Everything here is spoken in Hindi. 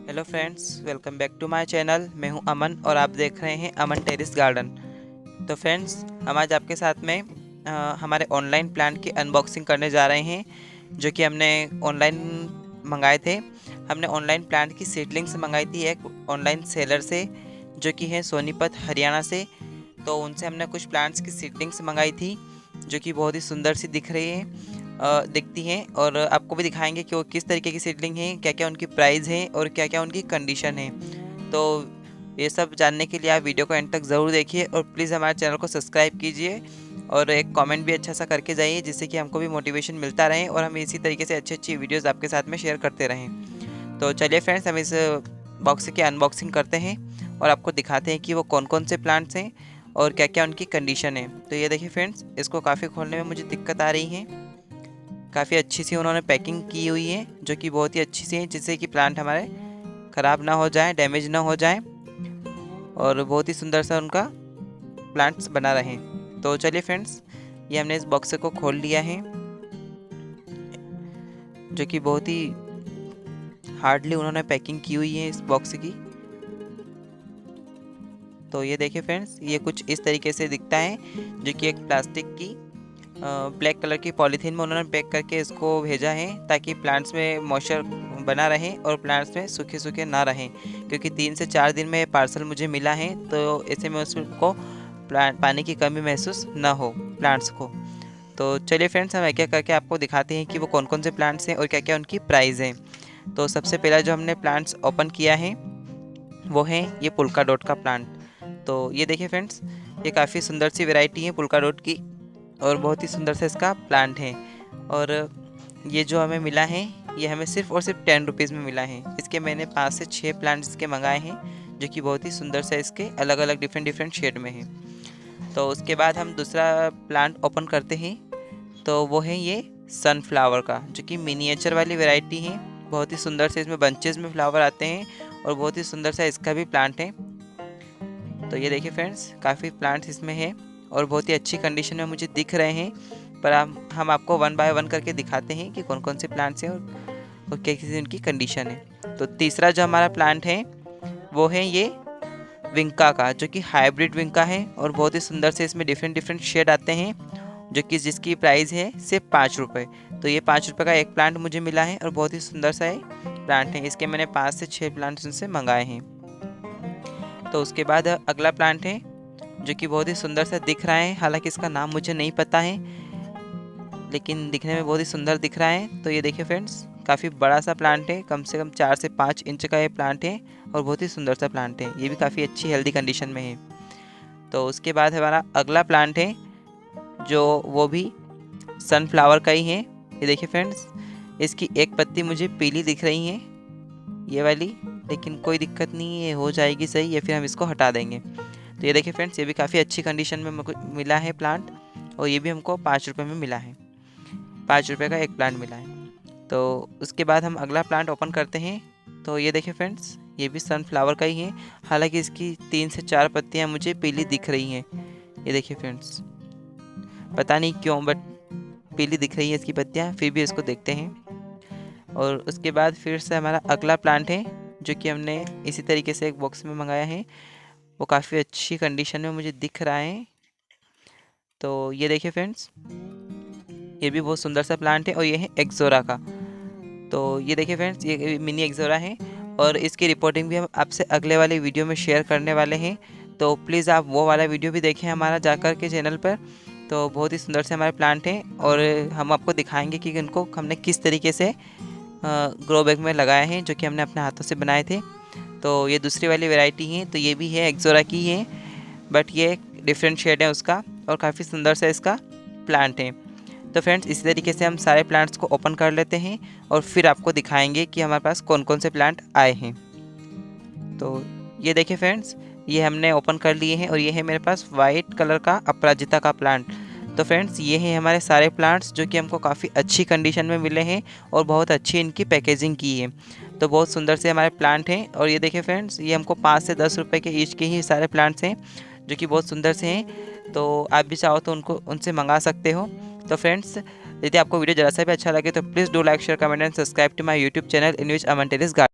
Hello friends, welcome back to my channel. मैं हूं अमन और आप देख रहे हैं अमन टेरेस गार्डन। तो फ्रेंड्स, हम आज आपके साथ में हमारे ऑनलाइन प्लांट की अनबॉक्सिंग करने जा रहे हैं, जो कि हमने ऑनलाइन मंगाए थे। हमने ऑनलाइन प्लांट की सीडलिंग्स मंगाई थी एक ऑनलाइन सेलर से, जो कि है सोनीपत हरियाणा से। तो उनसे हमने कुछ प्लांट्स की सीडलिंग्स मंगाई थी, जो कि बहुत ही सुंदर सी दिखती हैं, और आपको भी दिखाएंगे कि वो किस तरीके की सीडलिंग है, क्या क्या उनकी प्राइस है और क्या क्या उनकी कंडीशन है। तो ये सब जानने के लिए आप वीडियो को एंड तक ज़रूर देखिए और प्लीज़ हमारे चैनल को सब्सक्राइब कीजिए और एक कमेंट भी अच्छा सा करके जाइए, जिससे कि हमको भी मोटिवेशन मिलता रहे और हम इसी तरीके से अच्छी अच्छी वीडियोज़ आपके साथ में शेयर करते रहें। तो चलिए फ्रेंड्स, हम इस बॉक्स की अनबॉक्सिंग करते हैं और आपको दिखाते हैं कि वो कौन कौन से प्लांट्स हैं और क्या क्या उनकी कंडीशन है। तो ये देखिए फ्रेंड्स, इसको काफ़ी खोलने में मुझे दिक्कत आ रही है। काफ़ी अच्छी सी उन्होंने पैकिंग की हुई है, जो कि बहुत ही अच्छी सी है, जिससे कि प्लांट हमारे ख़राब ना हो जाए, डैमेज ना हो जाए और बहुत ही सुंदर सा उनका प्लांट्स बना रहे। तो चलिए फ्रेंड्स, ये हमने इस बॉक्स को खोल लिया है, जो कि बहुत ही हार्डली उन्होंने पैकिंग की हुई है इस बॉक्स की। तो ये देखिए फ्रेंड्स, ये कुछ इस तरीके से दिखता है, जो कि एक प्लास्टिक की ब्लैक कलर की पॉलीथीन में उन्होंने पैक करके इसको भेजा है, ताकि प्लांट्स में मॉइस्चर बना रहे और प्लांट्स में सूखे सूखे ना रहें, क्योंकि 3 से 4 दिन में पार्सल मुझे मिला है, तो ऐसे में उसको प्लांट पानी की कमी महसूस ना हो प्लांट्स को। तो चलिए फ्रेंड्स, हम एक एक करके आपको दिखाते हैं कि वो कौन कौन से प्लांट्स हैं और क्या क्या उनकी प्राइस है। तो सबसे पहला जो हमने प्लांट्स ओपन किया है वो है ये पुल्का डॉट का प्लांट। तो ये देखिए फ्रेंड्स, ये काफ़ी सुंदर सी वैरायटी है पुल्का डॉट की और बहुत ही सुंदर सा इसका प्लांट है। और ये जो हमें मिला है, ये हमें सिर्फ और सिर्फ 10 रुपीज़ में मिला है। इसके मैंने 5 से 6 प्लांट्स इसके मंगाए हैं, जो कि बहुत ही सुंदर सा इसके अलग अलग डिफरेंट डिफरेंट शेड में है। तो उसके बाद हम दूसरा प्लांट ओपन करते हैं, तो वो है ये सनफ्लावर का, जो कि मिनिएचर वाली वैरायटी है। बहुत ही सुंदर से इसमें बंचेस में फ्लावर आते हैं और बहुत ही सुंदर सा इसका भी प्लांट है। तो ये देखिए फ्रेंड्स, काफ़ी प्लांट्स इसमें हैं और बहुत ही अच्छी कंडीशन में मुझे दिख रहे हैं, पर हम आपको वन बाय वन करके दिखाते हैं कि कौन कौन से प्लांट्स हैं और क्या किसी उनकी कंडीशन है। तो तीसरा जो हमारा प्लांट है वो है ये विंका का, जो कि हाइब्रिड विंका है और बहुत ही सुंदर से इसमें डिफरेंट डिफरेंट शेड आते हैं, जो कि जिसकी प्राइस है सिर्फ 5 रुपये। तो ये 5 रुपये का एक प्लांट मुझे मिला है और बहुत ही सुंदर सा ये प्लांट है। इसके मैंने 5 से 6 प्लांट्स उनसे मंगाए हैं। तो उसके बाद अगला प्लांट है, जो कि बहुत ही सुंदर सा दिख रहा है, हालांकि इसका नाम मुझे नहीं पता है, लेकिन दिखने में बहुत ही सुंदर दिख रहा है। तो ये देखिए फ्रेंड्स, काफ़ी बड़ा सा प्लांट है, कम से कम 4 से 5 इंच का ये प्लांट है और बहुत ही सुंदर सा प्लांट है। ये भी काफ़ी अच्छी हेल्दी कंडीशन में है। तो उसके बाद हमारा अगला प्लांट है, जो वो भी सनफ्लावर का ही है। ये देखिए फ्रेंड्स, इसकी एक पत्ती मुझे पीली दिख रही है, ये वाली, लेकिन कोई दिक्कत नहीं है, हो जाएगी सही, या फिर हम इसको हटा देंगे। तो ये देखिए फ्रेंड्स, ये भी काफ़ी अच्छी कंडीशन में मुझको मिला है प्लांट, और ये भी हमको 5 रुपये में मिला है। 5 रुपये का एक प्लांट मिला है। तो उसके बाद हम अगला प्लांट ओपन करते हैं। तो ये देखिए फ्रेंड्स, ये भी सनफ्लावर का ही है, हालांकि इसकी 3 से 4 पत्तियाँ मुझे पीली दिख रही हैं। ये देखिए फ्रेंड्स, पता नहीं क्यों, बट पीली दिख रही है इसकी पत्तियाँ, फिर भी इसको देखते हैं। और उसके बाद फिर से हमारा अगला प्लांट है, जो कि हमने इसी तरीके से एक बॉक्स में मंगाया है। वो काफ़ी अच्छी कंडीशन में मुझे दिख रहा है। तो ये देखिए फ्रेंड्स, ये भी बहुत सुंदर सा प्लांट है और ये है एक्सोरा का। तो ये देखिए फ्रेंड्स, ये मिनी एक्सोरा है और इसकी रिपोर्टिंग भी हम आपसे अगले वाले वीडियो में शेयर करने वाले हैं। तो प्लीज़ आप वो वाला वीडियो भी देखें हमारा जाकर के चैनल पर। तो बहुत ही सुंदर से हमारे प्लांट हैं और हम आपको दिखाएंगे कि इनको हमने किस तरीके से ग्रो बैग में लगाए हैं, जो कि हमने अपने हाथों से बनाए थे। तो ये दूसरी वाली वैरायटी है, तो ये भी है एक्सोरा की है, बट ये डिफरेंट शेड है उसका और काफ़ी सुंदर सा इसका प्लांट है। तो फ्रेंड्स, इसी तरीके से हम सारे प्लांट्स को ओपन कर लेते हैं और फिर आपको दिखाएंगे कि हमारे पास कौन कौन से प्लांट आए हैं। तो ये देखिए फ्रेंड्स, ये हमने ओपन कर लिए हैं और ये है मेरे पास वाइट कलर का अपराजिता का प्लांट। तो फ्रेंड्स, ये हैं हमारे सारे प्लांट्स, जो कि हमको काफ़ी अच्छी कंडीशन में मिले हैं और बहुत अच्छी इनकी पैकेजिंग की है। तो बहुत सुंदर से हमारे प्लांट हैं और ये देखिए फ्रेंड्स, ये हमको 5 से 10 रुपये के ईच के ही सारे प्लांट्स हैं, जो कि बहुत सुंदर से हैं। तो आप भी चाहो तो उनको उनसे मंगा सकते हो। तो फ्रेंड्स, यदि आपको वीडियो ज़रा सा भी अच्छा लगे तो please do like share comment and subscribe to my YouTube channel in which Aman terrace garden.